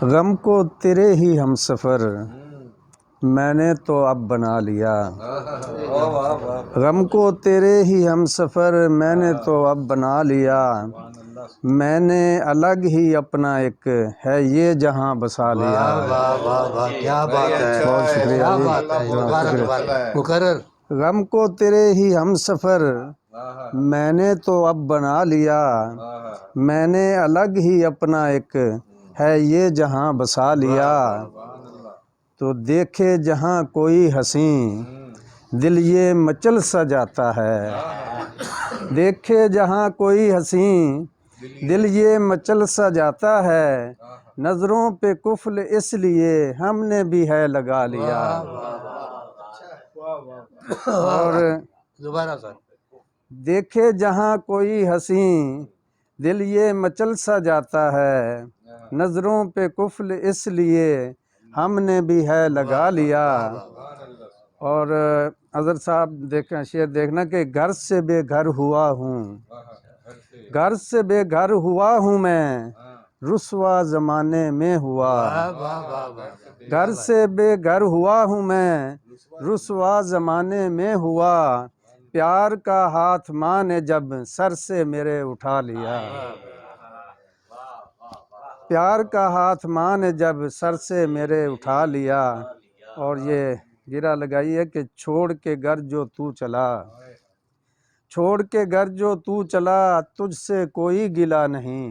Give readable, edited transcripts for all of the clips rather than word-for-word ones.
غم کو تیرے ہی ہم سفر میں نے تو اب بنا لیا، غم کو تیرے ہی ہم سفر میں نے تو اب بنا لیا، میں نے الگ ہی اپنا ایک ہے یہ جہاں بسا لیا۔ واہ واہ واہ، کیا بات ہے، بہت شکریہ کیا جی، بات ہے، بہت مبارک شکریہ۔ مبارک مقرر۔ غم کو تیرے ہی ہم سفر میں نے تو اب بنا لیا، میں نے الگ ہی اپنا ایک ہے یہ جہاں بسا لیا، تو دیکھے جہاں کوئی حسین دل یہ مچل سا جاتا ہے، دیکھے جہاں کوئی حسین دل یہ مچل سا جاتا ہے، نظروں پہ قفل اس لیے ہم نے بھی ہے لگا لیا۔ اور دوبارہ سر۔ دیکھے جہاں کوئی حسین دل یہ مچل سا جاتا ہے، نظروں پہ قفل اس لیے ہم نے بھی ہے لگا لیا۔ اور حضرت صاحب دیکھیں شعر دیکھنا کہ گھر سے بے گھر ہوا ہوں، گھر سے بے گھر ہوا ہوں میں رسوا زمانے میں ہوا، گھر سے بے گھر ہوا ہوں میں رسوا زمانے میں ہوا، پیار کا ہاتھ ماں نے جب سر سے میرے اٹھا لیا، پیار کا ہاتھ ماں نے جب سر سے میرے اٹھا لیا۔ اور یہ گرہ لگائی ہے کہ چھوڑ کے گھر جو تو چلا، چھوڑ کے گھر جو تو چلا تجھ سے کوئی گلہ نہیں،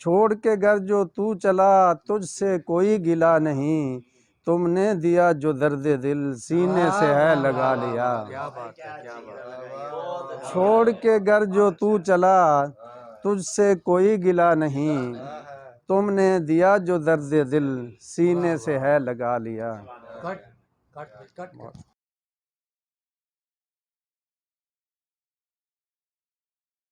چھوڑ کے گھر جو تو چلا تجھ سے کوئی گلہ نہیں، تم نے دیا جو درد دل سینے سے ہے لگا لیا۔ چھوڑ کے گھر جو تو چلا تجھ سے کوئی گلہ نہیں، تم نے دیا جو درد دل سینے سے ہے لگا لیا۔